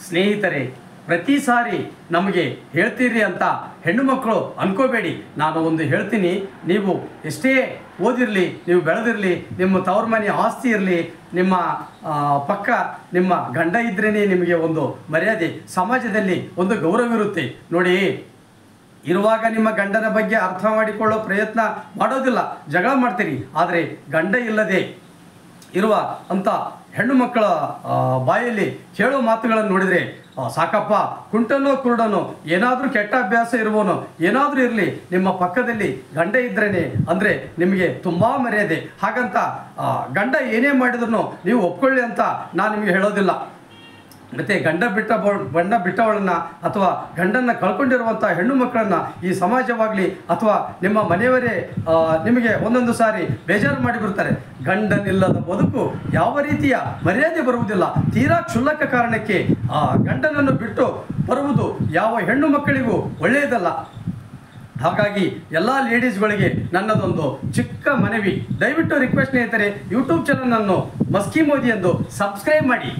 ಸ್ನೇಹಿತರೆ, ಪ್ರತಿ ಸಾರಿ ನಮಗೆ ಹೇಳ್ತೀರಿ ಅಂತ ಹೆಣ್ಣು ಮಕ್ಕಳು ಅನ್ಕೋಬೇಡಿ. ನಾನು ಒಂದು ಹೇಳ್ತೀನಿ, ನೀವು ಎಷ್ಟೇ ಓದಿರಲಿ, ನೀವು ಬೆಳೆದಿರಲಿ, ನಿಮ್ಮ ತವ್ರ ಮನೆ ಆಸ್ತಿ ಇರಲಿ, ನಿಮ್ಮ ಪಕ್ಕ ನಿಮ್ಮ ಗಂಡ ಇದ್ರೇ ನಿಮಗೆ ಒಂದು ಮರ್ಯಾದೆ, ಸಮಾಜದಲ್ಲಿ ಒಂದು ಗೌರವ ಇರುತ್ತೆ ನೋಡಿ. ಇರುವಾಗ ನಿಮ್ಮ ಗಂಡನ ಬಗ್ಗೆ ಅರ್ಥ ಮಾಡಿಕೊಳ್ಳೋ ಪ್ರಯತ್ನ ಮಾಡೋದಿಲ್ಲ, ಜಗಳ ಮಾಡ್ತೀರಿ. ಆದರೆ ಗಂಡ ಇಲ್ಲದೆ ಇರುವ ಅಂಥ ಹೆಣ್ಣು ಮಕ್ಕಳ ಬಾಯಲ್ಲಿ ಕೇಳೋ ಮಾತುಗಳನ್ನು ನೋಡಿದರೆ, ಸಾಕಪ್ಪ, ಕುಂಟನೋ ಕುರುಡನೋ, ಏನಾದರೂ ಕೆಟ್ಟ ಅಭ್ಯಾಸ ಇರುವನೋ, ಏನಾದರೂ ಇರಲಿ, ನಿಮ್ಮ ಪಕ್ಕದಲ್ಲಿ ಗಂಡ ಇದ್ರೇ ಅಂದರೆ ನಿಮಗೆ ತುಂಬ ಮರ್ಯಾದೆ. ಹಾಗಂತ ಗಂಡ ಏನೇ ಮಾಡಿದ್ರು ನೀವು ಒಪ್ಕೊಳ್ಳಿ ಅಂತ ನಾನು ನಿಮಗೆ ಹೇಳೋದಿಲ್ಲ. ಮತ್ತು ಗಂಡ ಬಿಟ್ಟವಳನ್ನು ಅಥವಾ ಗಂಡನ್ನು ಕಳ್ಕೊಂಡಿರುವಂಥ ಹೆಣ್ಣು ಮಕ್ಕಳನ್ನು ಈ ಸಮಾಜವಾಗಲಿ ಅಥವಾ ನಿಮ್ಮ ಮನೆಯವರೇ ನಿಮಗೆ ಒಂದೊಂದು ಸಾರಿ ಬೇಜಾರು ಮಾಡಿಬಿಡ್ತಾರೆ. ಗಂಡನಿಲ್ಲದ ಬದುಕು ಯಾವ ರೀತಿಯ ಮರ್ಯಾದೆ ಬರುವುದಿಲ್ಲ. ತೀರಾ ಕ್ಷುಲ್ಲಕ ಕಾರಣಕ್ಕೆ ಗಂಡನನ್ನು ಬಿಟ್ಟು ಬರುವುದು ಯಾವ ಹೆಣ್ಣು ಮಕ್ಕಳಿಗೂ ಒಳ್ಳೆಯದಲ್ಲ. ಹಾಗಾಗಿ ಎಲ್ಲ ಲೇಡೀಸ್ಗಳಿಗೆ ನನ್ನದೊಂದು ಚಿಕ್ಕ ಮನವಿ, ದಯವಿಟ್ಟು ರಿಕ್ವೆಸ್ಟ್ ಸ್ನೇಹಿತರೆ, ಯೂಟ್ಯೂಬ್ ಚಾನಲನ್ನು ಮಸ್ಕಿ ಮೋದಿ ಎಂದು ಸಬ್ಸ್ಕ್ರೈಬ್ ಮಾಡಿ.